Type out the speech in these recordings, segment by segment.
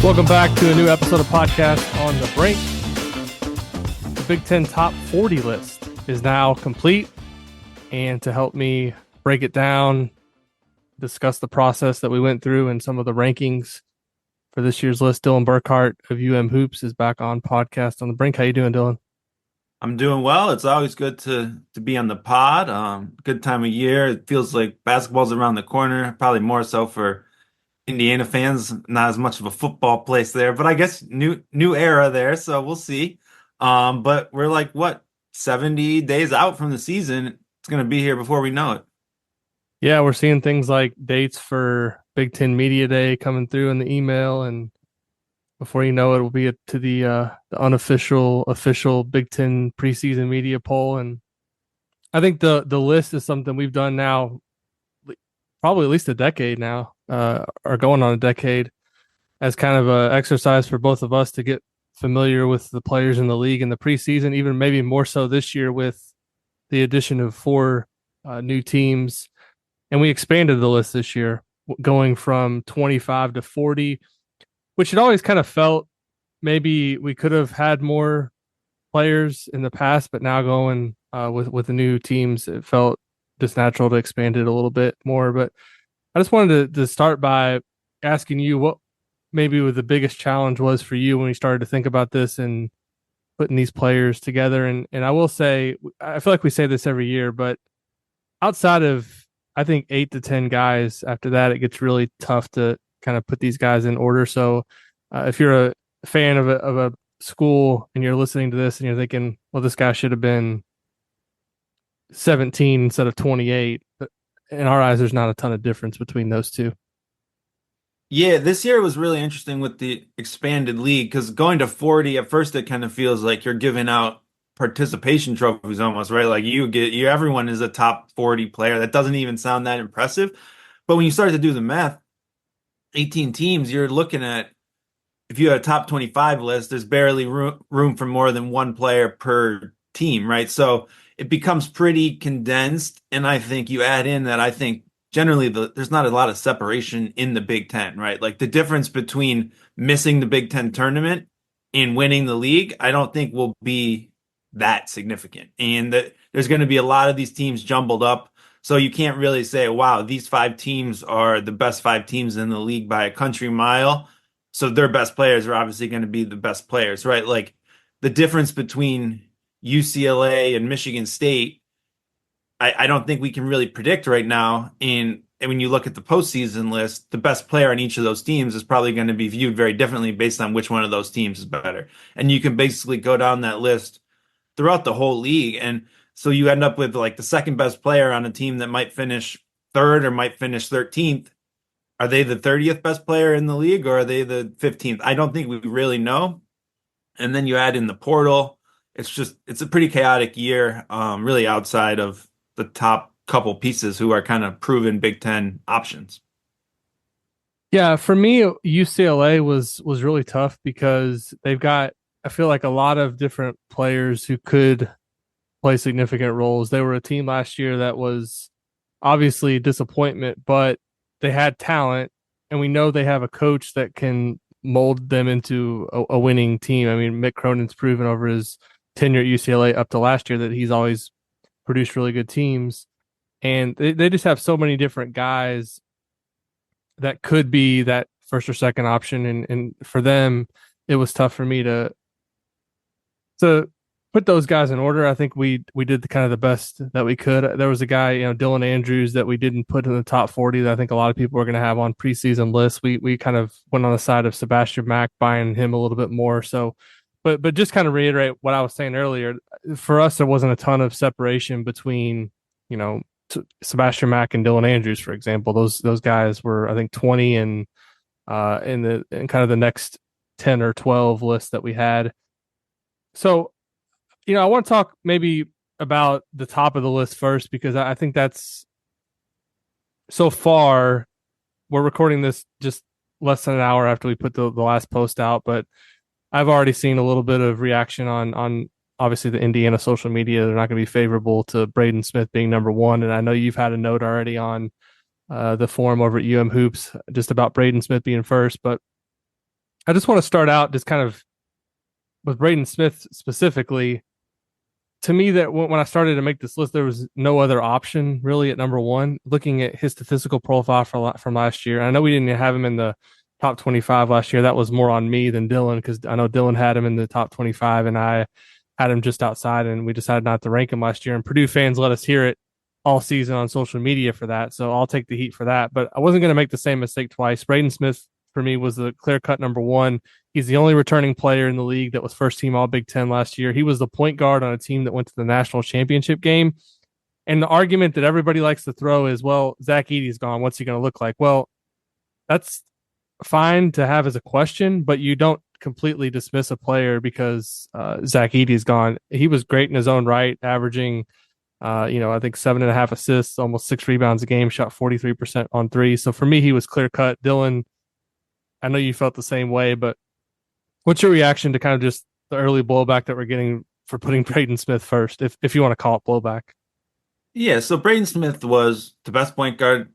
Welcome back to a new episode of Podcast on the Brink. The Big Ten Top 40 list is now complete. And to help me break it down, discuss the process that we went through and some of the rankings for this year's list, Dylan Burkhardt of UMHoops is back on Podcast on the Brink. How you doing, Dylan? I'm doing well. It's always good to be on the pod. Good time of year. It feels like basketball's around the corner, probably more so for Indiana fans. Not as much of a football place there, but I guess new era there, so we'll see. But we're like 70 days out from the season. It's gonna be here before we know it. Yeah, we're seeing things like dates for Big Ten Media Day coming through in the email, and before you know it, we'll be to the unofficial, official Big Ten preseason media poll. And I think the list is something we've done now, probably at least a decade now, or going on a decade, as kind of an exercise for both of us to get familiar with the players in the league in the preseason, even maybe more so this year with the addition of 4 new teams. And we expanded the list this year, going from 25 to 40, which had always kind of felt maybe we could have had more players in the past, but now going with the new teams, it felt just natural to expand it a little bit more. But I just wanted to start by asking you what maybe the biggest challenge was for you when you started to think about this and putting these players together. And I will say, I feel like we say this every year, but outside of, I think, 8 to 10 guys, after that, it gets really tough to kind of put these guys in order. So if you're a fan of a school and you're listening to this and you're thinking, well, this guy should have been 17 instead of 28, but in our eyes, there's not a ton of difference between those two. Yeah, this year was really interesting with the expanded league because going to 40 at first it kind of feels like you're giving out participation trophies almost, right? Like everyone is a top 40 player. That doesn't even sound that impressive. But when you start to do the math, 18 teams, you're looking at, if you have a top 25 list, there's barely room for more than one player per team, right? So it becomes pretty condensed. And I think you add in that I think generally there's not a lot of separation in the Big Ten, right? Like the difference between missing the Big Ten tournament and winning the league, I don't think will be that significant. And there's going to be a lot of these teams jumbled up. So you can't really say, wow, these 5 teams are the best 5 teams in the league by a country mile. So their best players are obviously going to be the best players, right? Like the difference between UCLA and Michigan State, I don't think we can really predict right now. And when you look at the postseason list, the best player on each of those teams is probably going to be viewed very differently based on which one of those teams is better. And you can basically go down that list throughout the whole league. And so you end up with like the second best player on a team that might finish 3rd or might finish 13th. Are they the 30th best player in the league or are they the 15th? I don't think we really know. And then you add in the portal. It's a pretty chaotic year, really outside of the top couple pieces who are kind of proven Big Ten options. Yeah, for me, UCLA was really tough because they've got, I feel like, a lot of different players who could play significant roles. They were a team last year that was obviously a disappointment, but they had talent, and we know they have a coach that can mold them into a winning team. I mean, Mick Cronin's proven over his tenure at UCLA up to last year that he's always produced really good teams. And they just have so many different guys that could be that first or second option. And for them, it was tough for me to put those guys in order. I think we did the kind of the best that we could. There was a guy, Dylan Andrews, that we didn't put in the top 40 that I think a lot of people are going to have on preseason lists. We kind of went on the side of Sebastian Mack, buying him a little bit more. So, but just kind of reiterate what I was saying earlier. For us, there wasn't a ton of separation between, Sebastian Mack and Dylan Andrews, for example. Those guys were, I think, 20 and in kind of the next 10 or 12 lists that we had. So, I want to talk maybe about the top of the list first, because I think that's, so far, we're recording this just less than an hour after we put the last post out, but I've already seen a little bit of reaction on obviously the Indiana social media. They're not going to be favorable to Braden Smith being number 1. And I know you've had a note already on the forum over at UMHoops just about Braden Smith being first, but I just want to start out just kind of with Braden Smith specifically. To me, that when I started to make this list, there was no other option really at number one. Looking at his statistical profile from last year, I know we didn't have him in the top 25 last year. That was more on me than Dylan because I know Dylan had him in the top 25 and I had him just outside, and we decided not to rank him last year. And Purdue fans let us hear it all season on social media for that, so I'll take the heat for that. But I wasn't going to make the same mistake twice. Braden Smith for me was the clear cut number one. He's the only returning player in the league that was first team All Big Ten last year. He was the point guard on a team that went to the national championship game. And the argument that everybody likes to throw is, well, Zach Edey's gone. What's he going to look like? Well, that's fine to have as a question, but you don't completely dismiss a player because Zach Edey's gone. He was great in his own right, averaging, I think 7.5 assists, almost 6 rebounds a game, shot 43% on three. So for me, he was clear cut. Dylan, I know you felt the same way, but what's your reaction to kind of just the early blowback that we're getting for putting Braden Smith first, if you want to call it blowback? Yeah, so Braden Smith was the best point guard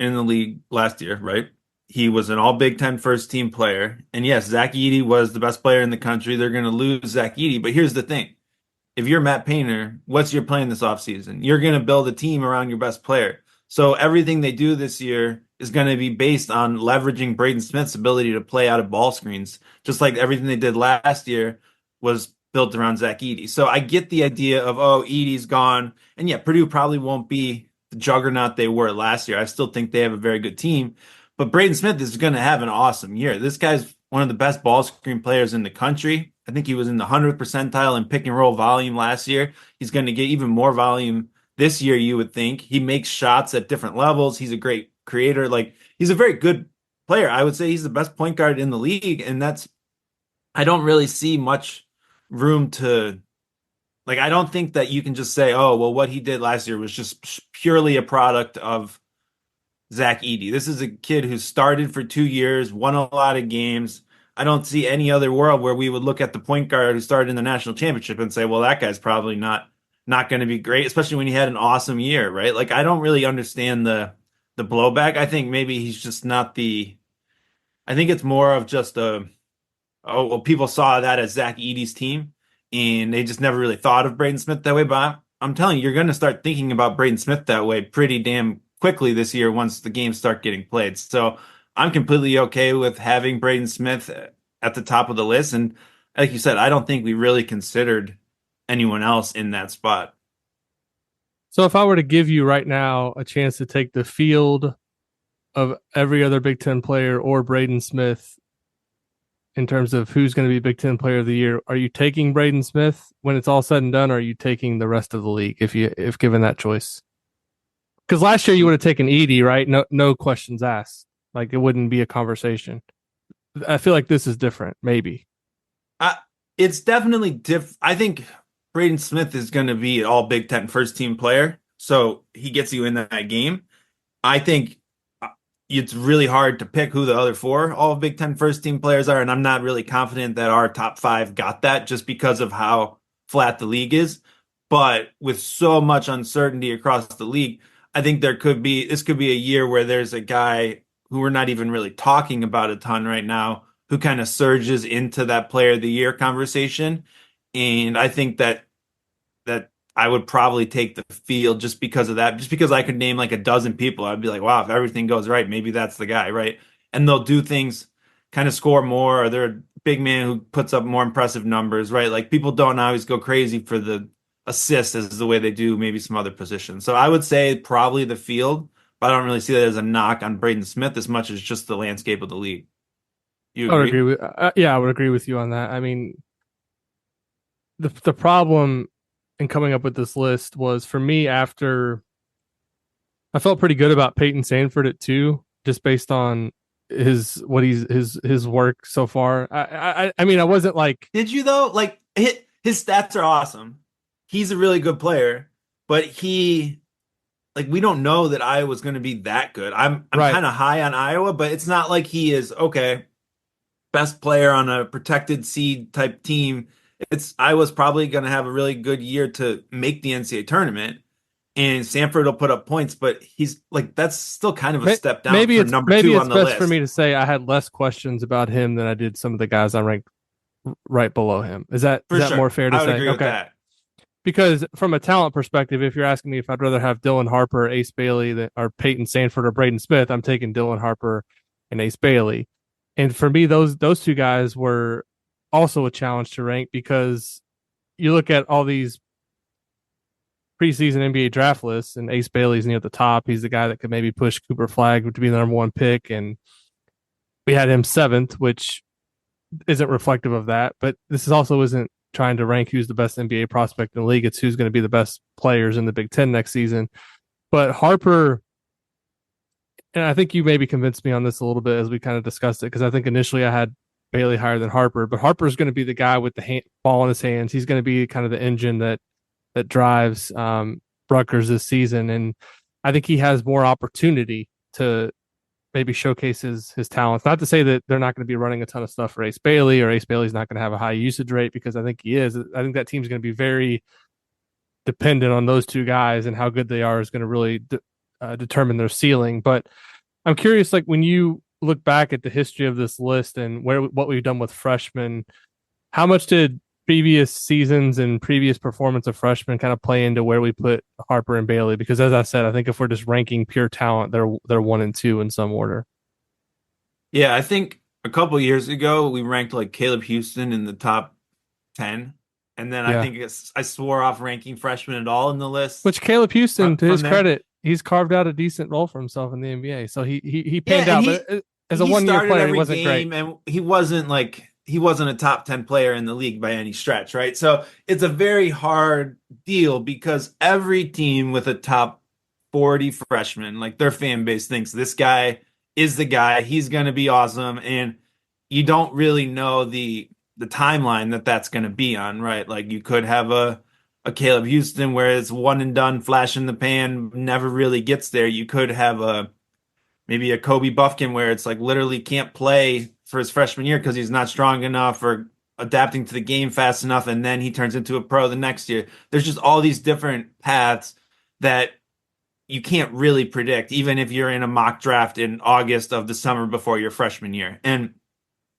in the league last year, right? He was an all Big Ten first team player. And yes, Zach Edey was the best player in the country. They're going to lose Zach Edey. But here's the thing. If you're Matt Painter, what's your plan this offseason? You're going to build a team around your best player. So everything they do this year is going to be based on leveraging Braden Smith's ability to play out of ball screens, just like everything they did last year was built around Zach Edey. So I get the idea of, oh, Edey's gone. And yeah, Purdue probably won't be the juggernaut they were last year. I still think they have a very good team. But Braden Smith is going to have an awesome year. This guy's one of the best ball screen players in the country. I think he was in the 100th percentile in pick and roll volume last year. He's going to get even more volume this year, you would think. He makes shots at different levels. He's a great creator. Like, he's a very good player. I would say he's the best point guard in the league. And I don't really see much room to, like, I don't think that you can just say, oh, well, what he did last year was just purely a product of Zach Edey. This is a kid who started for 2 years, won a lot of games. I don't see any other world where we would look at the point guard who started in the national championship and say, well, that guy's probably not going to be great, especially when he had an awesome year, right? Like, I don't really understand the blowback. I think maybe he's just not I think it's more of just oh, well, people saw that as Zach Edey's team and they just never really thought of Braden Smith that way. But I'm telling you, you're going to start thinking about Braden Smith that way pretty damn quickly this year once the games start getting played. So I'm completely okay with having Braden Smith at the top of the list. And like you said, I don't think we really considered anyone else in that spot. So if I were to give you right now a chance to take the field of every other Big Ten player or Braden Smith in terms of who's going to be Big Ten Player of the Year, are you taking Braden Smith when it's all said and done, or are you taking the rest of the league if given that choice? Because last year you would have taken Edey, right? No questions asked. Like, it wouldn't be a conversation. I feel like this is different, maybe. It's definitely I think Braden Smith is going to be an all Big Ten first team player, so he gets you in that game. I think it's really hard to pick who the other four all Big Ten first team players are, and I'm not really confident that our top five got that just because of how flat the league is. But with so much uncertainty across the league, I think this could be a year where there's a guy who we're not even really talking about a ton right now who kind of surges into that player of the year conversation. And I think that I would probably take the field just because of that, just because I could name like a dozen people. I'd be like, wow, if everything goes right, maybe that's the guy, right? And they'll do things, kind of score more, or they're a big man who puts up more impressive numbers, right? Like, people don't always go crazy for the assists as the way they do maybe some other positions. So I would say probably the field, but I don't really see that as a knock on Braden Smith as much as just the landscape of the league. You I would agree? agree with yeah, I would agree with you on that. I mean, the problem in coming up with this list was for me after I felt pretty good about Peyton Sanford at 2, just based on his work so far. I mean, I wasn't like Did you though? Like, his stats are awesome. He's a really good player, but we don't know that Iowa's going to be that good. I'm right. kind of high on Iowa, but it's not like he is okay, best player on a protected seed type team. It's Iowa's probably going to have a really good year to make the NCAA tournament. and Sanford will put up points, but he's like that's still kind of a May- step down Maybe for it's number maybe two it's on the best for me list. to say I had less questions about him than I did some of the guys I ranked right below him. Is For that more sure. fair to I would say? agree with Okay. that. Because from a talent perspective, if you're asking me if I'd rather have Dylan Harper, Ace Bailey, or Peyton Sanford or Braden Smith, I'm taking Dylan Harper and Ace Bailey. And for me, those two guys were also a challenge to rank because you look at all these preseason NBA draft lists, and Ace Bailey's near the top. He's the guy that could maybe push Cooper Flag to be the number one pick, and we had him seventh, which isn't reflective of that. But this is also isn't trying to rank who's the best NBA prospect in the league. It's who's going to be the best players in the Big Ten next season. But Harper, and I think you maybe convinced me on this a little bit as we kind of discussed it, because I think initially I had Bailey higher than Harper, but Harper's going to be the guy with the ball in his hands. He's going to be kind of the engine that drives Rutgers this season, and I think he has more opportunity to maybe showcase his talents. Not to say that they're not going to be running a ton of stuff for Ace Bailey, or Ace Bailey's not going to have a high usage rate, because I think he is. I think that team's going to be very dependent on those two guys, and how good they are is going to really determine their ceiling. But I'm curious, like when you look back at the history of this list and what we've done with freshmen, how much did previous seasons and previous performance of freshmen kind of play into where we put Harper and Bailey? Because as I said, I think if we're just ranking pure talent, they're 1 and 2 in some order. Yeah, I think a couple years ago we ranked like Caleb Houston in the top 10. And then I Yeah. think I swore off ranking freshmen at all in the list Which Caleb Houston, to his from there. credit, he's carved out a decent role for himself in the NBA. So he Yeah, panned and out, he but as a he 1 year started player, he every wasn't great. game and he wasn't a top 10 player in the league by any stretch, right? So it's a very hard deal because every team with a top 40 freshman, like their fan base thinks this guy is the guy, he's going to be awesome, and you don't really know the timeline that that's going to be on, right? Like you could have a Caleb Houston where it's one and done, flash in the pan, never really gets there. You could have a maybe a Kobe Buffkin where it's like literally can't play for his freshman year because he's not strong enough or adapting to the game fast enough, and then he turns into a pro the next year. There's just all these different paths that you can't really predict, even if you're in a mock draft in August of the summer before your freshman year. And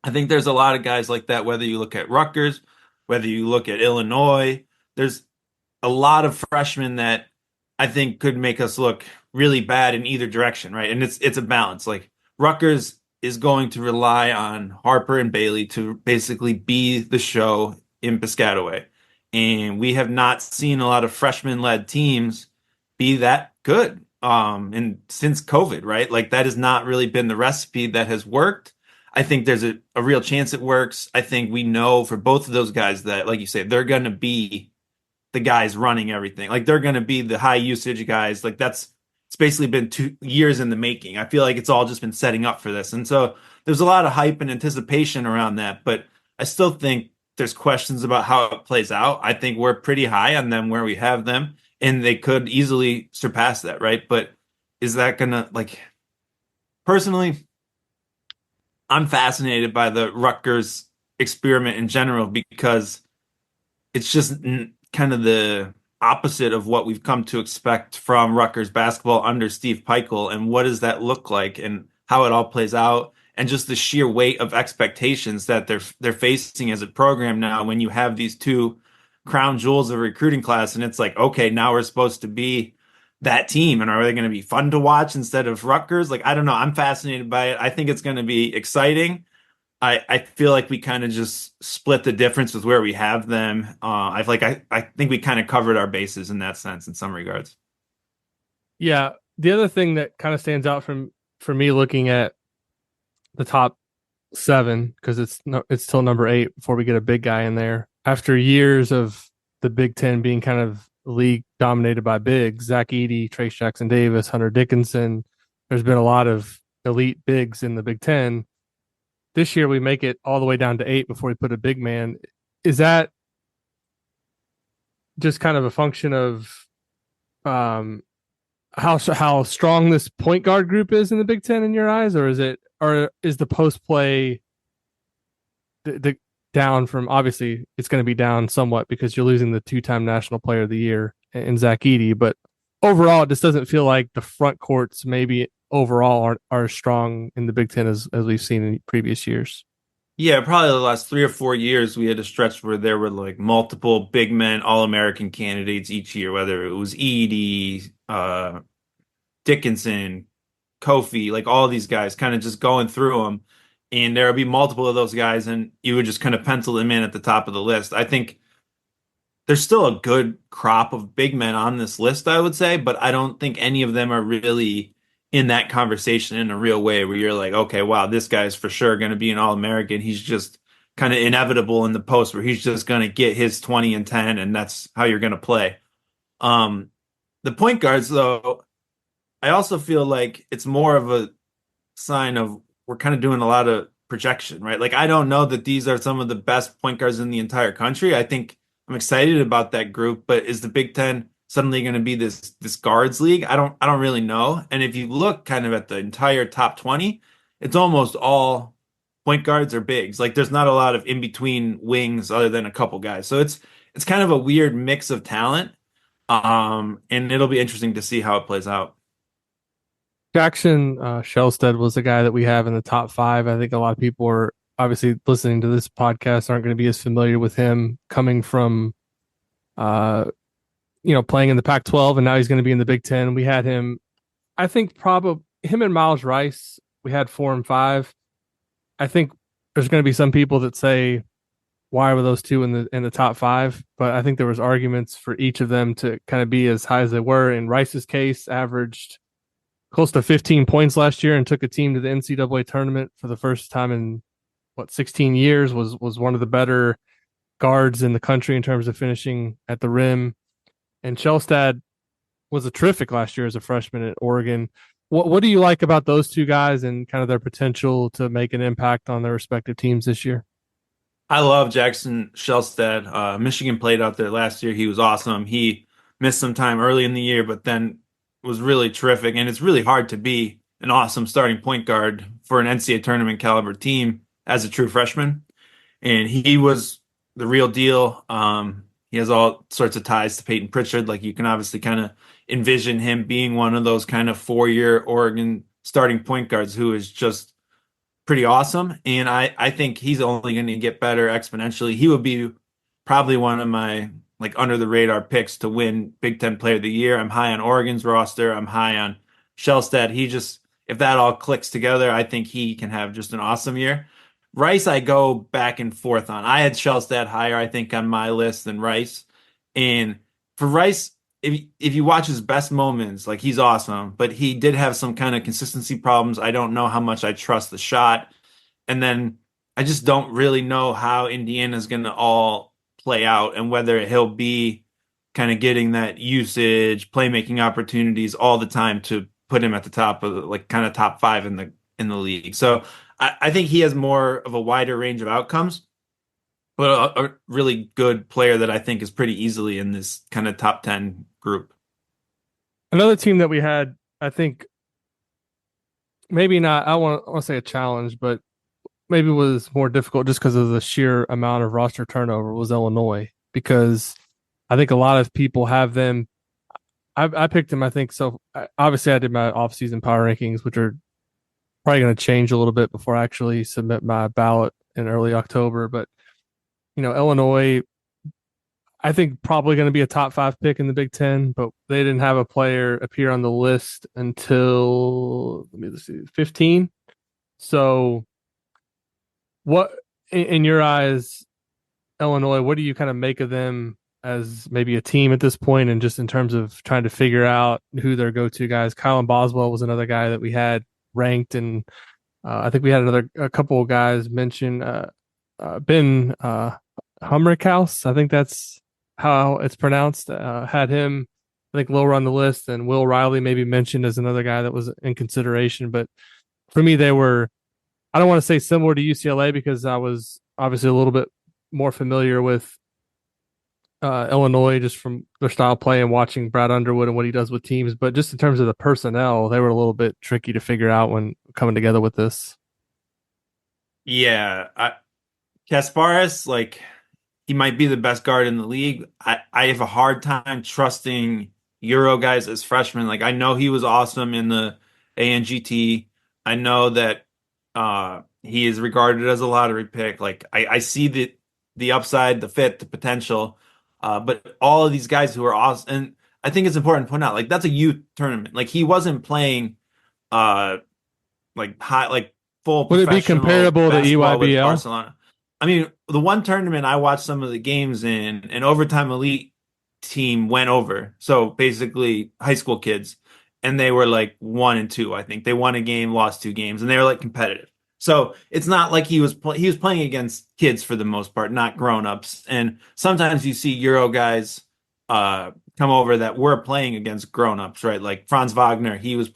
I think there's a lot of guys like that, whether you look at Rutgers, whether you look at Illinois, there's a lot of freshmen that I think could make us look really bad in either direction, right? And it's a balance. Like Rutgers is going to rely on Harper and Bailey to basically be the show in Piscataway. And we have not seen a lot of freshman-led teams be that good. And since COVID, right? Like that has not really been the recipe that has worked. I think there's a real chance it works. I think we know for both of those guys that, like you say, they're going to be the guys running everything. Like they're going to be the high usage guys. Like it's basically been 2 years in the making. I feel like it's all just been setting up for this. And so there's a lot of hype and anticipation around that, but I still think there's questions about how it plays out. I think we're pretty high on them where we have them, and they could easily surpass that, right? But is that going to like personally, I'm fascinated by the Rutgers experiment in general because it's just kind of the opposite of what we've come to expect from Rutgers basketball under Steve Peichel. And what does that look like and how it all plays out? And just the sheer weight of expectations that they're facing as a program now when you have these two crown jewels of a recruiting class. And it's like, okay, now we're supposed to be that team. And are they going to be fun to watch instead of Rutgers? Like, I don't know. I'm fascinated by it. I think it's going to be exciting. I feel like we kind of just split the difference with where we have them. I think we kind of covered our bases in that sense in some regards. Yeah. The other thing that kind of stands out for me looking at the top 7, because it's still number 8 before we get a big guy in there. After years of the Big Ten being kind of league dominated by bigs, Zach Edey, Trace Jackson Davis, Hunter Dickinson, there's been a lot of elite bigs in the Big Ten. This year we make it all the way down to 8 before we put a big man. Is that just kind of a function of how strong this point guard group is in the Big Ten in your eyes, or is the post play the down from? Obviously it's going to be down somewhat because you're losing the 2-time National Player of the Year in Zach Edey, but overall, it just doesn't feel like the front courts maybe overall are as strong in the Big Ten as we've seen in previous years. Yeah, probably the last 3 or 4 years, we had a stretch where there were like multiple big men, All-American candidates each year, whether it was Edey, Dickinson, Kofi, like all these guys, kind of just going through them. And there would be multiple of those guys, and you would just kind of pencil them in at the top of the list. I think there's still a good crop of big men on this list, I would say, but I don't think any of them are really in that conversation in a real way where you're like, okay, wow, this guy's for sure going to be an All-American. He's just kind of inevitable in the post where he's just going to get his 20 and 10, and that's how you're going to play. Um, the point guards, though, I also feel like it's more of a sign of we're kind of doing a lot of projection, right? Like I don't know that these are some of the best point guards in the entire country. I think I'm excited about that group, but is the Big Ten suddenly going to be this guards league? I don't really know. And if you look kind of at the entire top 20, it's almost all point guards or bigs. Like there's not a lot of in between wings other than a couple guys. So it's kind of a weird mix of talent. And it'll be interesting to see how it plays out. Jackson Shelstead was the guy that we have in the top five. I think a lot of people are obviously listening to this podcast aren't going to be as familiar with him coming from, uh, playing in the Pac-12, and now he's going to be in the Big Ten. We had him, I think, probably him and Miles Rice. We had 4 and 5. I think there's going to be some people that say, why were those two in the top five? But I think there was arguments for each of them to kind of be as high as they were. In Rice's case, averaged close to 15 points last year and took a team to the NCAA tournament for the first time in 16 years. Was one of the better guards in the country in terms of finishing at the rim. And Shelstad was a terrific last year as a freshman at Oregon. What do you like about those two guys and kind of their potential to make an impact on their respective teams this year? I love Jackson Shelstad. Michigan played out there last year. He was awesome. He missed some time early in the year, but then was really terrific. And it's really hard to be an awesome starting point guard for an NCAA tournament caliber team as a true freshman. And he was the real deal. He has all sorts of ties to Peyton Pritchard. Like you can obviously kind of envision him being one of those kind of 4-year Oregon starting point guards who is just pretty awesome. And I think he's only going to get better exponentially. He would be probably one of my like under the radar picks to win Big Ten Player of the Year. I'm high on Oregon's roster. I'm high on Shelstad. He just, if that all clicks together, I think he can have just an awesome year. Rice, I go back and forth on. I had Shelstad higher, I think, on my list than Rice. And for Rice, if you watch his best moments, like he's awesome, but he did have some kind of consistency problems. I don't know how much I trust the shot. And then I just don't really know how Indiana's going to all play out and whether he'll be kind of getting that usage, playmaking opportunities all the time to put him at the top of like kind of top five in the league. So I think he has more of a wider range of outcomes, but a really good player that I think is pretty easily in this kind of top 10 group. Another team that we had, I think, maybe not, I want to say a challenge, but maybe was more difficult just because of the sheer amount of roster turnover was Illinois, because I think a lot of people have them. I picked them, I think. So obviously, I did my offseason power rankings, which are probably going to change a little bit before I actually submit my ballot in early October. But, Illinois, I think probably going to be a top five pick in the Big Ten, but they didn't have a player appear on the list until, let me see, 15. So, what, in your eyes, Illinois, what do you kind of make of them as maybe a team at this point, and just in terms of trying to figure out who their go-to guys? Kylan Boswell was another guy that we had ranked, and I think we had a couple of guys mention Ben Humrickhouse. I think that's how it's pronounced. Had him, I think, lower on the list, and Will Riley maybe mentioned as another guy that was in consideration. But for me, they were, I don't want to say similar to UCLA because I was obviously a little bit more familiar with Illinois just from their style of play and watching Brad Underwood and what he does with teams. But just in terms of the personnel, they were a little bit tricky to figure out when coming together with this. Yeah, Kasparis, like he might be the best guard in the league. I have a hard time trusting Euro guys as freshmen. Like I know he was awesome in the ANGT. I know that he is regarded as a lottery pick. Like I see the upside, the fit, the potential. But all of these guys who are awesome, and I think it's important to point out, like that's a youth tournament. Like he wasn't playing uh like full Would it be professional comparable to basketball with EYBL? Barcelona. I mean, the one tournament I watched some of the games in, an overtime elite team went over. So basically high school kids, and they were like 1-2. I think they won a game, lost two games, and they were like competitive. So it's not like he was playing against kids for the most part, not grown-ups. And sometimes you see Euro guys come over that were playing against grown-ups, right? Like Franz Wagner, he was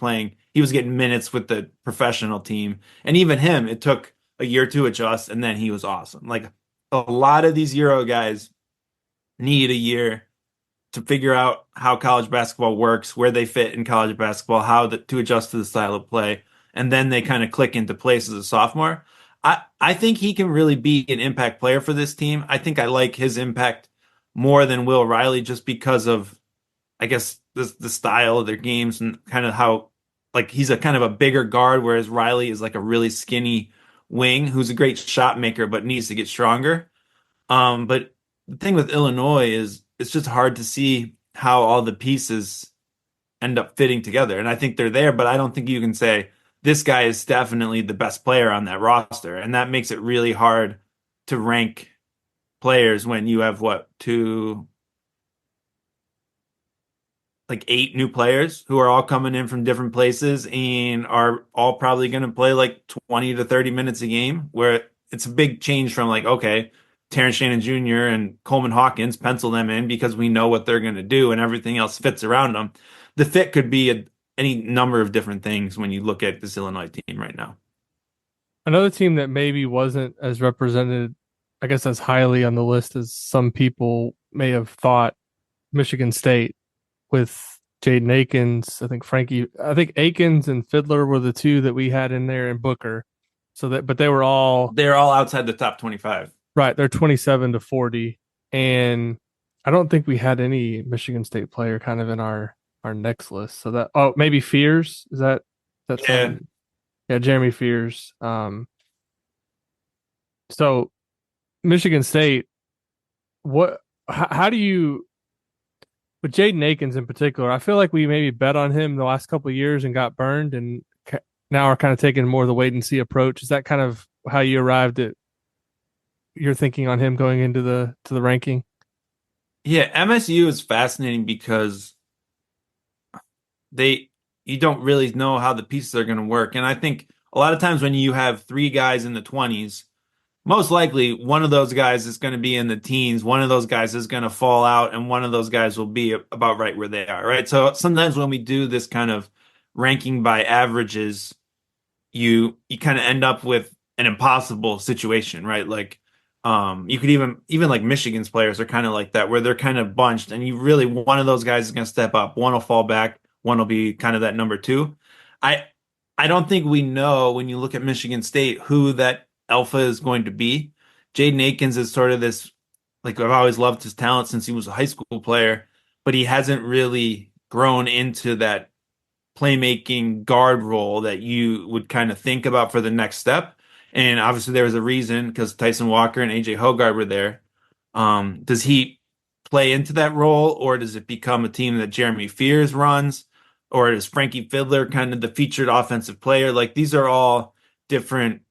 getting minutes with the professional team. And even him, it took a year to adjust, and then he was awesome. Like a lot of these Euro guys need a year to figure out how college basketball works, where they fit in college basketball, to adjust to the style of play, and then they kind of click into place as a sophomore. I think he can really be an impact player for this team. I think I like his impact more than Will Riley just because of, I guess, the style of their games and kind of how, like, he's a kind of a bigger guard, whereas Riley is like a really skinny wing who's a great shot maker but needs to get stronger. But the thing with Illinois is it's just hard to see how all the pieces end up fitting together. And I think they're there, but I don't think you can say this guy is definitely the best player on that roster. And that makes it really hard to rank players when you have what, like eight new players who are all coming in from different places and are all probably going to play like 20 to 30 minutes a game, where it's a big change from like, okay, Terrence Shannon Jr. and Coleman Hawkins, pencil them in because we know what they're going to do and everything else fits around them. The fit could be any number of different things when you look at this Illinois team right now. Another team that maybe wasn't as represented, I guess, as highly on the list as some people may have thought, Michigan State with Jaden Akins. I think Akins and Fiddler were the two that we had in there, and Booker. But they were all They're all outside the top 25. right. They're 27 to 40, and I don't think we had any Michigan State player kind of in our next list. So that maybe Fears, is that Yeah. sound? Yeah, Jeremy Fears. So Michigan State, how do you, with Jaden Akins in particular, I feel like we maybe bet on him the last couple of years and got burned, and now are kind of taking more of the wait and see approach. Is that kind of how you arrived at your thinking on him going into the ranking? Yeah, MSU is fascinating because they you don't really know how the pieces are going to work. And I think a lot of times when you have three guys in the 20s, most likely one of those guys is going to be in the teens, one of those guys is going to fall out, and one of those guys will be about right where they are, right? So sometimes when we do this kind of ranking by averages, you kind of end up with an impossible situation, right? Like you could even like Michigan's players are kind of like that, where they're kind of bunched, and you really one of those guys is going to step up, one will fall back, one will be kind of that number two. I I don't think we know when you look at Michigan State who that alpha is going to be. Jaden Akins is sort of this, like I've always loved his talent since he was a high school player, but he hasn't really grown into that playmaking guard role that you would kind of think about for the next step. And obviously there was a reason because Tyson Walker and AJ Hoggard were there. Does he play into that role, or does it become a team that Jeremy Fears runs? Or is Frankie Fiddler kind of the featured offensive player? Like these are all different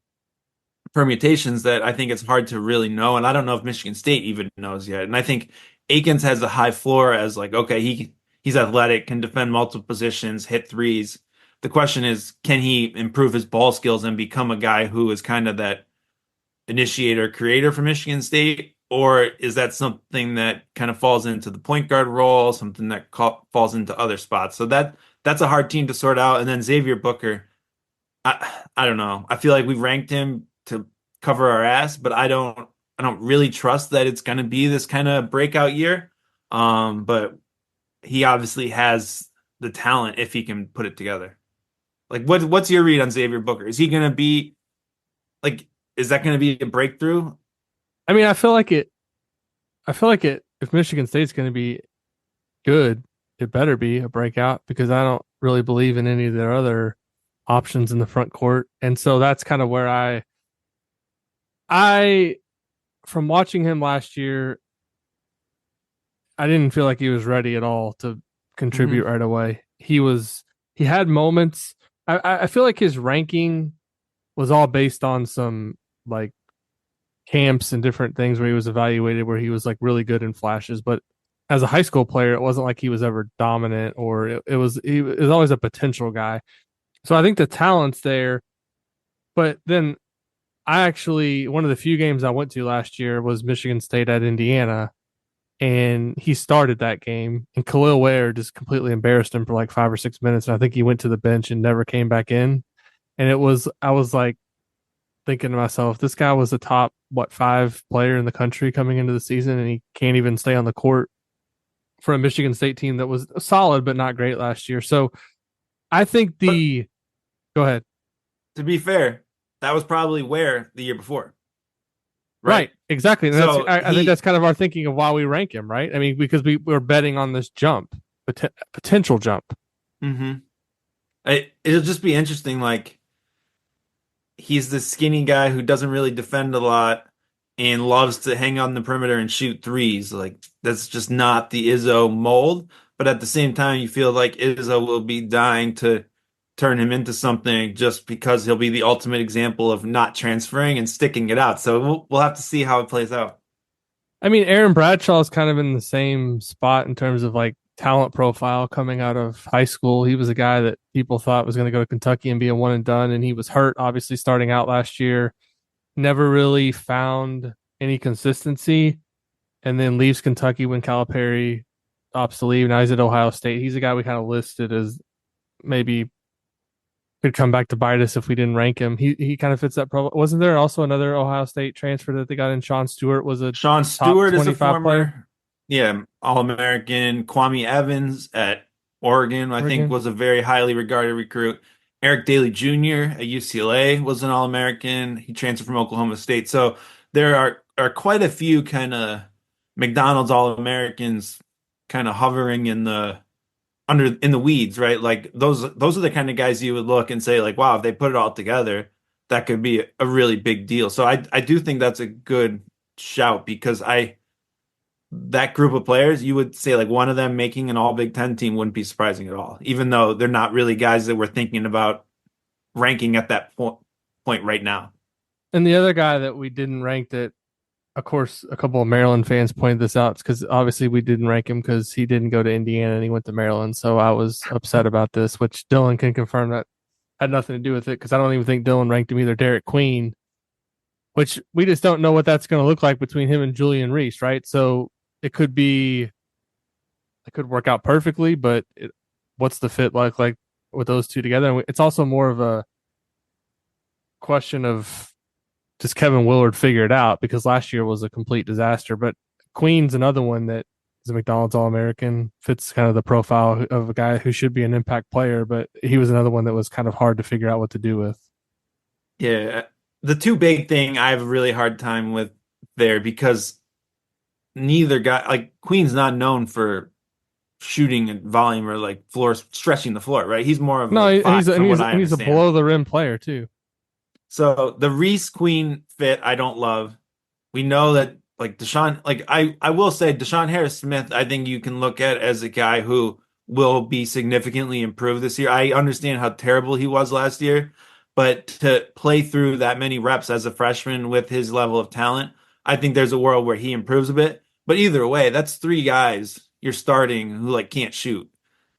permutations that I think it's hard to really know. And I don't know if Michigan State even knows yet. And I think Akins has a high floor as like, okay, he's athletic, can defend multiple positions, hit threes. The question is, can he improve his ball skills and become a guy who is kind of that initiator, creator for Michigan State? Or is that something that kind of falls into the point guard role, something that falls into other spots? So that's a hard team to sort out. And then Xavier Booker, I don't know. I feel like we ranked him to cover our ass, but I don't really trust that it's going to be this kind of breakout year. But he obviously has the talent if he can put it together. Like what's your read on Xavier Booker? Is he going to be like is that going to be a breakthrough? I mean, I feel like it. If Michigan State's going to be good, it better be a breakout because I don't really believe in any of their other options in the front court. And so that's kind of where I from watching him last year, I didn't feel like he was ready at all to contribute Hmm. right away. He had moments. I feel like his ranking was all based on some like camps and different things where he was evaluated where he was like really good in flashes, but as a high school player, it wasn't like he was ever dominant or he was always a potential guy. So I think the talent's there, but then I actually one of the few games I went to last year was Michigan State at Indiana, and he started that game, and Khalil Ware just completely embarrassed him for like 5 or 6 minutes, and I think he went to the bench and never came back in. And I was like thinking to myself, this guy was the top five player in the country coming into the season, and he can't even stay on the court for a Michigan State team that was solid but not great last year. So I think But the go ahead. to be fair, that was probably where the year before, right? Right, exactly. And So I think that's he, kind of our thinking of why we rank him, right? I mean, because we're betting on this jump, potential jump. hmm it'll just be interesting. Like he's the skinny guy who doesn't really defend a lot and loves to hang on the perimeter and shoot threes. Like that's just not the Izzo mold. But at the same time, you feel like Izzo will be dying to turn him into something just because he'll be the ultimate example of not transferring and sticking it out. So we'll have to see how it plays out. I mean, Aaron Bradshaw is kind of in the same spot in terms of like talent profile coming out of high school. He was a guy that people thought was going to go to Kentucky and be a one and done, and he was hurt, obviously, starting out last year. Never really found any consistency, and then leaves Kentucky when Calipari opts to leave. Now he's at Ohio State. He's a guy we kind of listed as maybe could come back to bite us if we didn't rank him. He kind of fits that profile. Wasn't there also another Ohio State transfer that they got in? Sean Stewart was a Sean top Stewart is a 25 player. former, yeah, All-American. Kwame Evans at Oregon, I think, Oregon. was a very highly regarded recruit. Eric Daly Jr. at UCLA was an All-American. He transferred from Oklahoma State. So there are quite a few kind of McDonald's All-Americans kind of hovering in the under in the weeds, right? Like those are the kind of guys you would look and say like, wow, if they put it all together, that could be a really big deal. So I do think that's a good shout because I that group of players, you would say like one of them making an all Big Ten team wouldn't be surprising at all, even though they're not really guys that we're thinking about ranking at that point right now. And the other guy that we didn't rank that, of course, a couple of Maryland fans pointed this out because obviously we didn't rank him because he didn't go to Indiana and he went to Maryland. So I was upset about this, which Dylan can confirm that had nothing to do with it because I don't even think Dylan ranked him either. Derek Queen, which we just don't know what that's going to look like between him and Julian Reese, right? So it could be, it could work out perfectly, but what's the fit like with those two together? And it's also more of a question of does Kevin Willard figure it out because last year was a complete disaster. But Queen's another one that is a McDonald's All American, fits kind of the profile of a guy who should be an impact player, but he was another one that was kind of hard to figure out what to do with. Yeah, the two big thing I have a really hard time with there because neither guy like Queen's not known for shooting and volume or like floor stretching the floor, right? He's more of No, a and five from what I he's a understand. below the rim player too. So the Reese Queen fit I don't love. We know that like Deshaun, like I will say Deshaun Harris Smith, I think you can look at as a guy who will be significantly improved this year. I understand how terrible he was last year, but to play through that many reps as a freshman with his level of talent, I think there's a world where he improves a bit. But either way, that's three guys you're starting who like can't shoot.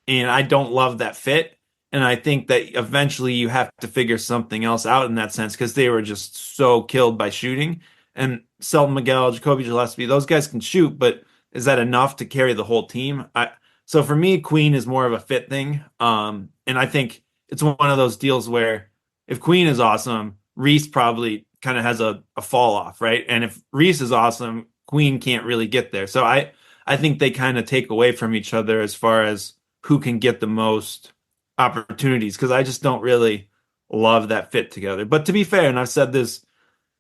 And I don't love that fit. And I think that eventually you have to figure something else out in that sense because they were just so killed by shooting. And Selton Miguel, Jacoby Gillespie, those guys can shoot, but is that enough to carry the whole team? So for me, Queen is more of a fit thing. And I think it's one of those deals where if Queen is awesome, Reese probably kind of has a fall off, right? And if Reese is awesome, Queen can't really get there. So I think they kind of take away from each other as far as who can get the most opportunities because I just don't really love that fit together. But to be fair, and I've said this,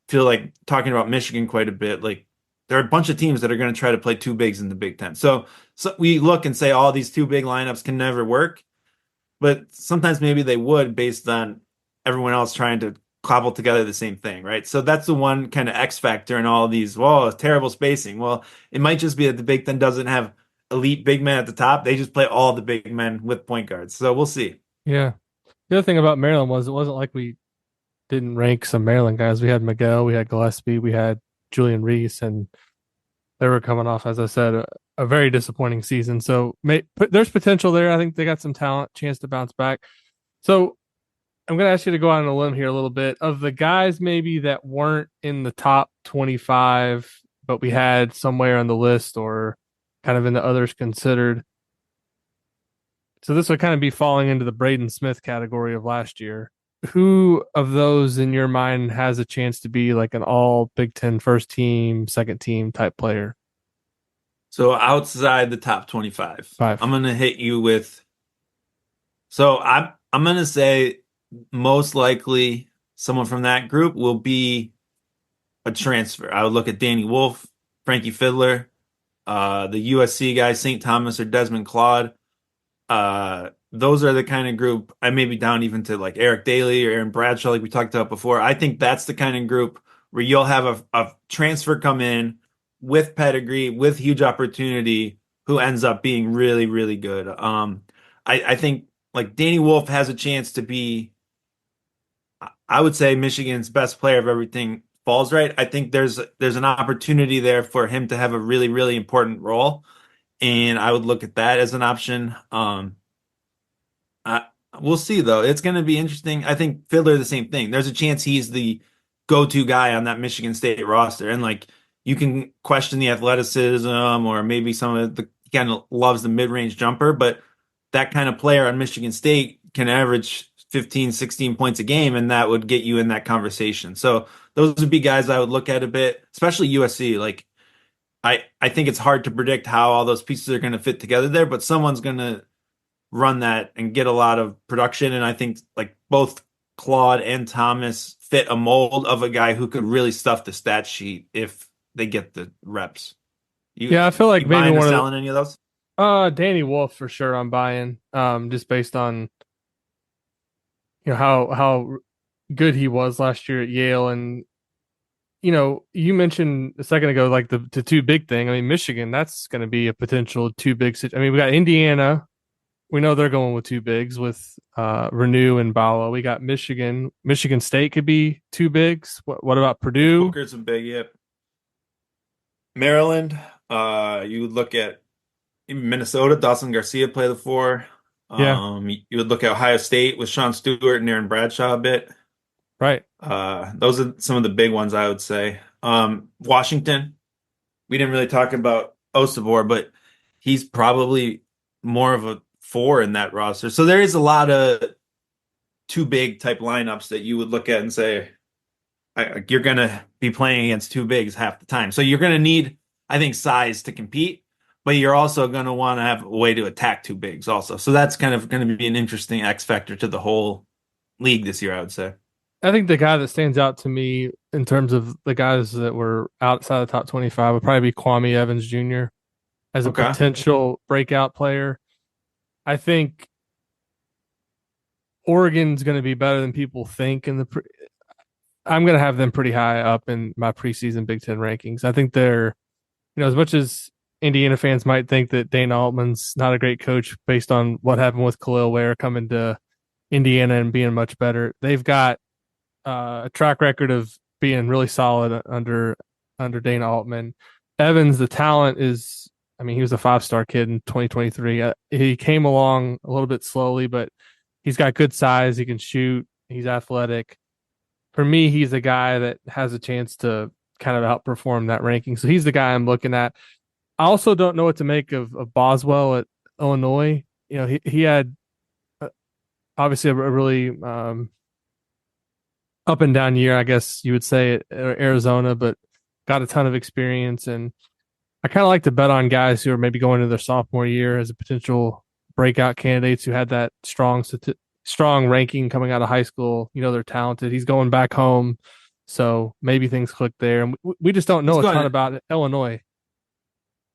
feel like talking about Michigan quite a bit, like there are a bunch of teams that are going to try to play two bigs in the Big Ten. So we look and say all these two big lineups can never work, but sometimes maybe they would based on everyone else trying to cobble together the same thing, right? So that's the one kind of X factor in all of these. Well, terrible spacing. Well, it might just be that the Big Ten doesn't have elite big men at the top. They just play all the big men with point guards. So we'll see. Yeah. The other thing about Maryland was it wasn't like we didn't rank some Maryland guys. We had Miguel, we had Gillespie, we had Julian Reese, and they were coming off, as I said, a very disappointing season. So there's potential there. I think they got some talent, chance to bounce back. So I'm going to ask you to go out on a limb here a little bit. Of the guys maybe that weren't in the top 25, but we had somewhere on the list or kind of in the others considered. So this would kind of be falling into the Braden Smith category of last year. Who of those in your mind has a chance to be like an all Big Ten first team, second team type player? So outside the top 25, Five. I'm going to hit you with. So I'm going to say most likely someone from that group will be a transfer. I would look at Danny Wolf, Frankie Fiddler, the USC guy, St. Thomas or Desmond Claude. Those are the kind of group I may be down even to like Eric Daly or Aaron Bradshaw, like we talked about before. I think that's the kind of group where you'll have a transfer come in with pedigree, with huge opportunity, who ends up being really, really good. I think like Danny Wolf has a chance to be, I would say, Michigan's best player if everything falls right. I think there's an opportunity there for him to have a really, really important role, and I would look at that as an option. I, we'll see though. It's going to be interesting. I think Fiddler the same thing. There's a chance he's the go-to guy on that Michigan State roster, and like you can question the athleticism or maybe some of the he kind of loves the mid-range jumper, but that kind of player on Michigan State can average 15, 16 points a game, and that would get you in that conversation. So those would be guys I would look at a bit, especially USC. Like I think it's hard to predict how all those pieces are going to fit together there, but someone's going to run that and get a lot of production. And I think like both Claude and Thomas fit a mold of a guy who could really stuff the stat sheet if they get the reps. Yeah, I feel like You maybe buying or one of selling any of those? Danny Wolf for sure I'm buying. Just based on how good he was last year at Yale. And you mentioned a second ago like the two big thing. I mean, Michigan, that's going to be a potential two big I mean, we got Indiana. We know they're going with two bigs with Renew and Bala. We got Michigan. Michigan State could be two bigs. What about Purdue? Booker's a big, yep. Maryland, you would look at Minnesota, Dawson Garcia play the four. Yeah, You would look at Ohio State with Sean Stewart and Aaron Bradshaw a bit. right. Those are some of the big ones I would say. Washington, we didn't really talk about Osibor, but he's probably more of a four in that roster. So there is a lot of two big type lineups that you would look at and say you're going to be playing against two bigs half the time. So you're going to need, I think, size to compete, but you're also going to want to have a way to attack two bigs also. So that's kind of going to be an interesting X factor to the whole league this year, I would say. I think the guy that stands out to me in terms of the guys that were outside the top 25 would probably be Kwame Evans Jr. as a Okay. potential breakout player. I think Oregon's going to be better than people think I'm going to have them pretty high up in my preseason Big Ten rankings. I think they're, as much as Indiana fans might think that Dana Altman's not a great coach based on what happened with Khalil Ware coming to Indiana and being much better, they've got a track record of being really solid under Dana Altman. Evans, the talent is, I mean, he was a 5-star kid in 2023. He came along a little bit slowly, but he's got good size. He can shoot. He's athletic. For me, he's a guy that has a chance to kind of outperform that ranking. So he's the guy I'm looking at. I also don't know what to make of Boswell at Illinois. He had obviously a really up and down year, I guess you would say, at Arizona, but got a ton of experience. And I kind of like to bet on guys who are maybe going into their sophomore year as a potential breakout candidates who had that strong ranking coming out of high school. They're talented. He's going back home. So maybe things click there. And we just don't He's know a ton going about Illinois.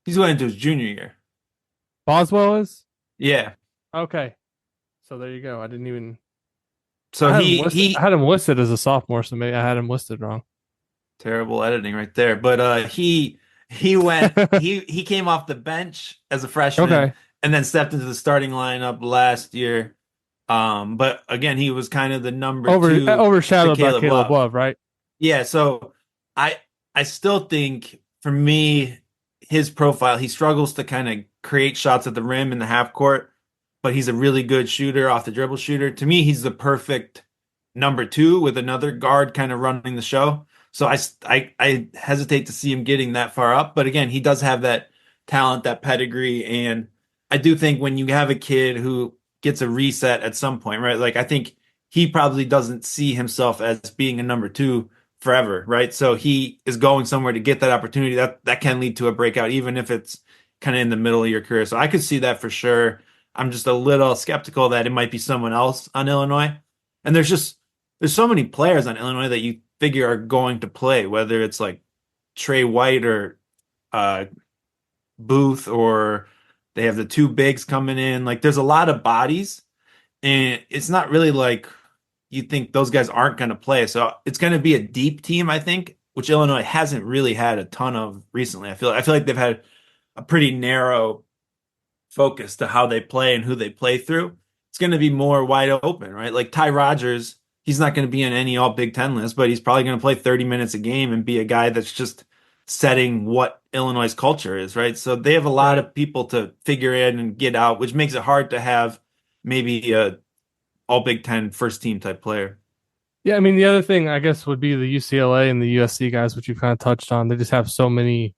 he's going into his junior year. Boswell is? Yeah. Okay. So there you go. I didn't even So I he had him listed as a sophomore, so maybe I had him listed wrong. terrible editing right there. But he went he came off the bench as a freshman Okay. and then stepped into the starting lineup last year. But again, he was kind of the number two to Overshadowed by Caleb Caleb Love. Love, right? Yeah, so I I still think for me his profile, he struggles to kind of create shots at the rim in the half court, but he's a really good shooter, off the dribble shooter. To me, he's the perfect number two with another guard kind of running the show. So I hesitate to see him getting that far up, but again, he does have that talent, that pedigree, and I do think when you have a kid who gets a reset at some point, right? Like I think he probably doesn't see himself as being a number two forever, right? So he is going somewhere to get that opportunity that can lead to a breakout, even if it's kind of in the middle of your career. So I could see that for sure. I'm just a little skeptical that it might be someone else on Illinois. And there's so many players on Illinois that you figure are going to play, whether it's like Trey White or uh, Booth, or they have the two bigs coming in. Like there's a lot of bodies, and it's not really like you think those guys aren't going to play. So it's going to be a deep team, I think, which Illinois hasn't really had a ton of recently. I feel like they've had a pretty narrow focus to how they play and who they play through. It's going to be more wide open, right? Like Ty Rodgers, he's not going to be in any all Big Ten list, but he's probably going to play 30 minutes a game and be a guy that's just setting what Illinois' culture is, right? So they have a lot Right. of people to figure in and get out, which makes it hard to have maybe a all Big Ten first team type player. Yeah, I mean the other thing I guess would be the UCLA and the USC guys, which you kind of touched on. They just have so many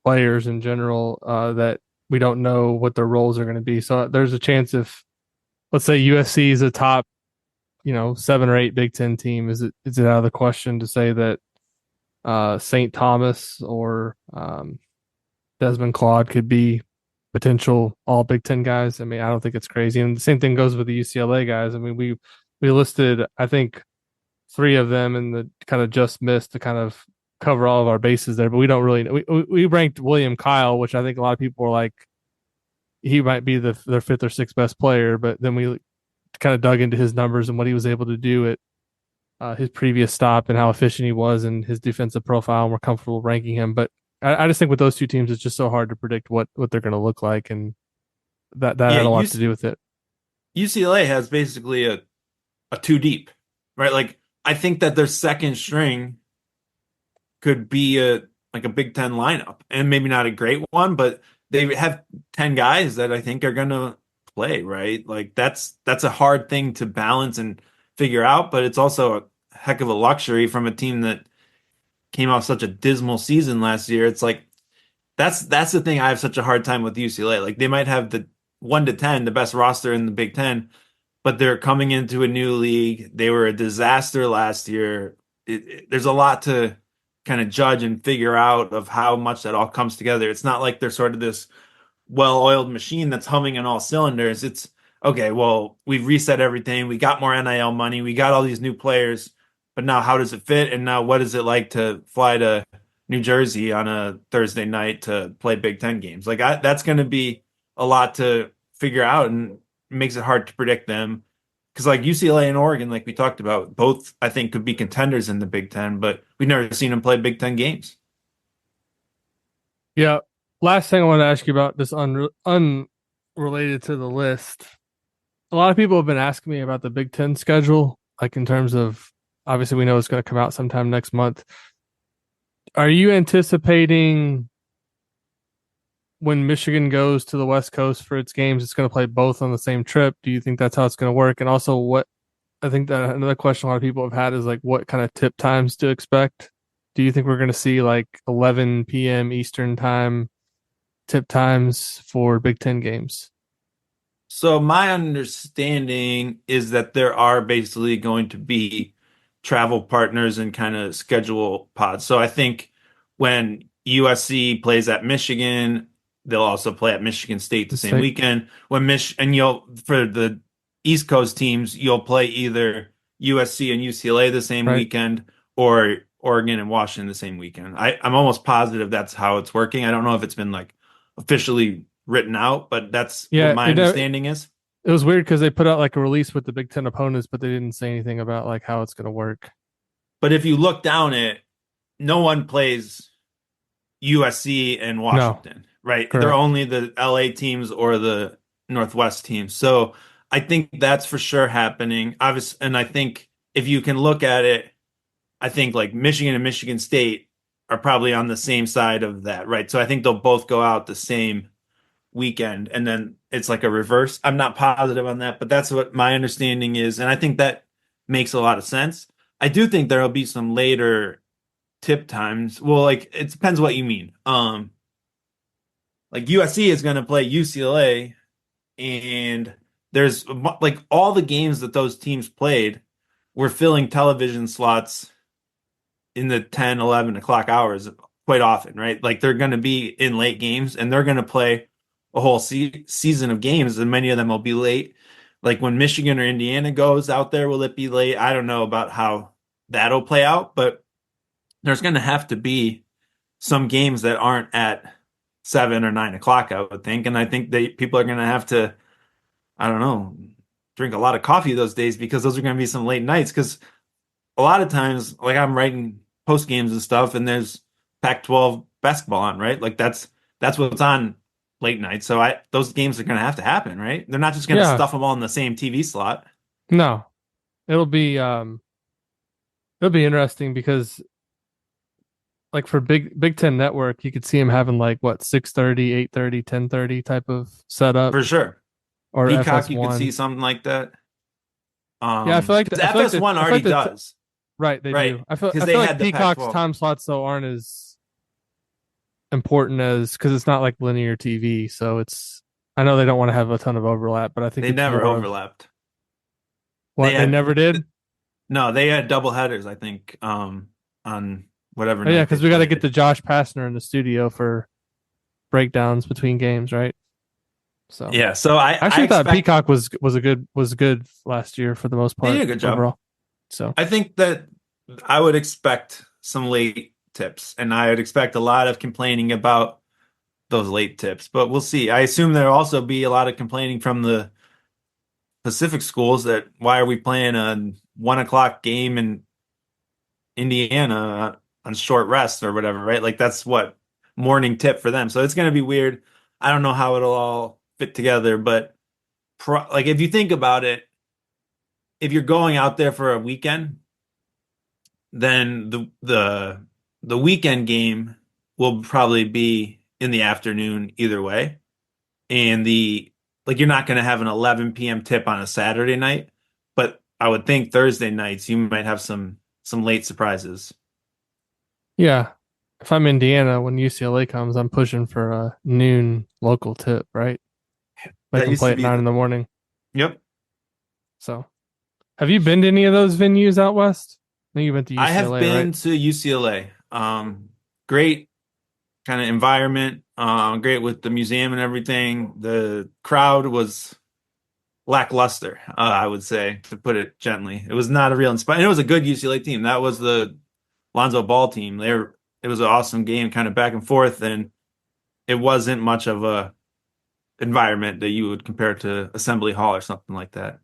players in general that we don't know what their roles are going to be. So there's a chance if, let's say, USC is a top, 7 or 8 Big Ten team, is it out of the question to say that St. Thomas or Desmond Claude could be potential all Big Ten guys? I mean, I don't think it's crazy. And the same thing goes with the UCLA guys. I mean, we listed, I think, 3 of them in the kind of just missed to kind of cover all of our bases there, but we don't really know. We ranked William Kyle, which I think a lot of people were like, he might be their 5th or 6th best player, but then we kind of dug into his numbers and what he was able to do at his previous stop and how efficient he was and his defensive profile, and we're comfortable ranking him. But I just think with those two teams, it's just so hard to predict what they're going to look like, and that Yeah, had a lot to do with it. UCLA has basically a two deep, right? Like I think that their second string could be a like a Big Ten lineup, and maybe not a great one, but they have 10 guys that I think are gonna play, right? Like that's a hard thing to balance and figure out, but it's also a heck of a luxury from a team that came off such a dismal season last year. It's like that's the thing I have such a hard time with UCLA. Like they might have the 1 to 10, the best roster in the Big Ten, but they're coming into a new league. They were a disaster last year. There's a lot to kind of judge and figure out of how much that all comes together. It's not like they're sort of this well-oiled machine that's humming on all cylinders. It's okay, well, we've reset everything. We got more NIL money. We got all these new players, but now how does it fit? And now what is it like to fly to New Jersey on a Thursday night to play Big Ten games? Like that's going to be a lot to figure out, and it makes it hard to predict them. Because like UCLA and Oregon, like we talked about, both I think could be contenders in the Big Ten, but we've never seen them play Big Ten games. Yeah. Last thing I want to ask you about this unrelated to the list. A lot of people have been asking me about the Big Ten schedule, like in terms of, obviously we know it's going to come out sometime next month. Are you anticipating when Michigan goes to the West Coast for its games, it's going to play both on the same trip? Do you think that's how it's going to work? And also, what I think that another question a lot of people have had is like, what kind of tip times to expect? Do you think we're going to see like 11 p.m. Eastern time tip times for Big Ten games? So my understanding is that there are basically going to be travel partners and kind of schedule pods. So I think when USC plays at Michigan, they'll also play at Michigan State the Let's same say, weekend. And you'll for the East Coast teams, you'll play either USC and UCLA the same right? weekend, or Oregon and Washington the same weekend. I'm almost positive that's how it's working. I don't know if it's been like officially written out, but that's what Yeah, my understanding is. it was weird because they put out like a release with the Big Ten opponents, but they didn't say anything about like how it's going to work. But if you look down it, no one plays USC and No, Washington, right? They're correct. only the LA teams or the Northwest teams. So I think that's for sure happening. Obviously, and I think if you can look at it, I think like Michigan and Michigan State are probably on the same side of that, right? So I think they'll both go out the same weekend and then it's like a reverse. I'm not positive on that, but that's what my understanding is. And I think that makes a lot of sense. I do think there'll be some later tip times. Well, like it depends what you mean. Like USC is going to play UCLA and there's like all the games that those teams played were filling television slots in the 10, 11 o'clock hours quite often, right? Like they're going to be in late games and they're going to play a whole season of games and many of them will be late. Like when Michigan or Indiana goes out there, will it be late? I don't know about how that'll play out, but there's going to have to be some games that aren't at 7 or 9 o'clock, I would think. And I think people are going to have to, I don't know, drink a lot of coffee those days because those are going to be some late nights. Because a lot of times, like I'm writing post games and stuff, and there's Pac-12 basketball on, right? Like that's what's on late night. So those games are going to happen, right? They're not just going to Yeah, stuff them all in the same TV slot. no, it'll be um, it'll be interesting because like for Big Ten Network, you could see him having like what 6:30, 8:30, 10:30 type of setup For sure. or Peacock, you could see FS1. something like that. Yeah, Because FS1 I feel already like does, right, they right? do. Because I they feel like had the Peacock's Pac-12. time slots though aren't as important as because it's not like linear TV, so it's I know they don't want to have a ton of overlap, but I think They it's never more of overlapped. They what they had never did. no, they had double headers, I think, on whatever Oh yeah, night they because we got to get played. the Josh Pastner in the studio for breakdowns between games, right? So Yeah, so I I actually thought expect Peacock was good last year for the most they did part a good job. overall. So I think that I would expect some late tips, and I would expect a lot of complaining about those late tips, but we'll see. I assume there'll also be a lot of complaining from the Pacific schools that why are we playing a 1 o'clock game in Indiana on short rest or whatever, right? Like that's what morning tip for them. So it's going to be weird. I don't know how it'll all fit together, but like if you think about it, if you're going out there for a weekend, then the weekend game will probably be in the afternoon either way. And the like you're not going to have an 11 p.m. tip on a Saturday night, but I would think Thursday nights you might have some late surprises. yeah, if I'm Indiana when UCLA comes, I'm pushing for a noon local tip, right? Make That them used play to at be 9 in the morning. yep. So have you been to any of those venues out west? I think you went to I have UCLA, right? been to UCLA. Great kind of environment. Great with the museum and everything. The crowd was lackluster, I would say, to put it gently. It was not a real inspiring. It was a good UCLA team. That was the Lonzo Ball team. It was an awesome game, kind of back and forth, and it wasn't much of a environment that you would compare to Assembly Hall or something like that.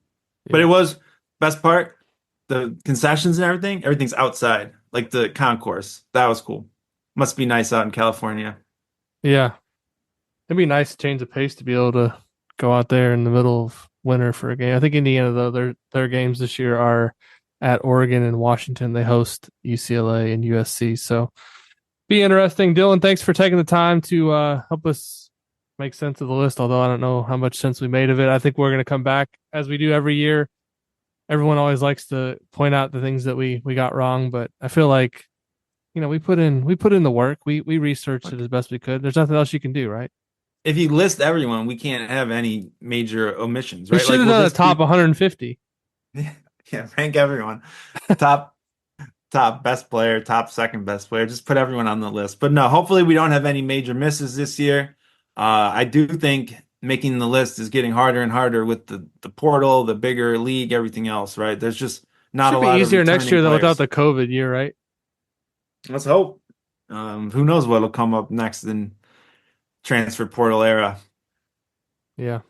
But it Yeah. was best part, the concessions and everything. Everything's outside, like the concourse. That was cool. Must be nice out in California. Yeah. It'd be nice to change the pace to be able to go out there in the middle of winter for a game. I think Indiana though their games this year are at Oregon and Washington. They host UCLA and USC. So be interesting. Dylan, thanks for taking the time to help us make sense of the list, although I don't know how much sense we made of it. I think we're going to come back as we do every year. Everyone always likes to point out the things that we got wrong, but I feel like we put in the work. We researched it Look, as best we could. There's nothing else you can do, right? if you list everyone, we can't have any major omissions, We right? should Like, have will done a this top be, 150. yeah, rank everyone. Top, top best player, top second best player. Just put everyone on the list. But no, hopefully we don't have any major misses this year. I do think making the list is getting harder and harder with the portal, the bigger league, everything else, right? There's just not a Should be lot of easier next returning year though without players. the COVID year, right? Let's hope. Who knows what'll come up next in transfer portal era. Yeah.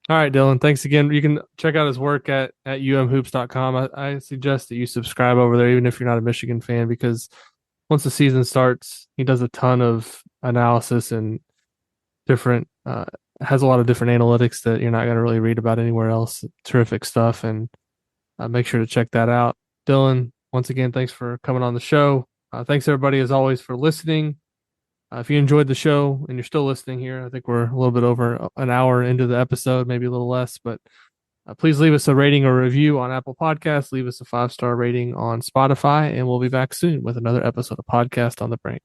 All right, Dylan. Thanks again. You can check out his work at umhoops.com. I suggest that you subscribe over there, even if you're not a Michigan fan, because once the season starts, he does a ton of analysis and different, has a lot of different analytics that you're not going to really read about anywhere else. Terrific stuff. And make sure to check that out. Dylan, once again, thanks for coming on the show. Thanks, everybody, as always, for listening. If you enjoyed the show and you're still listening here, I think we're a little bit over an hour into the episode, maybe a little less, but please leave us a rating or review on Apple Podcasts. Leave us a 5-star rating on Spotify, and we'll be back soon with another episode of Podcast on the Brink.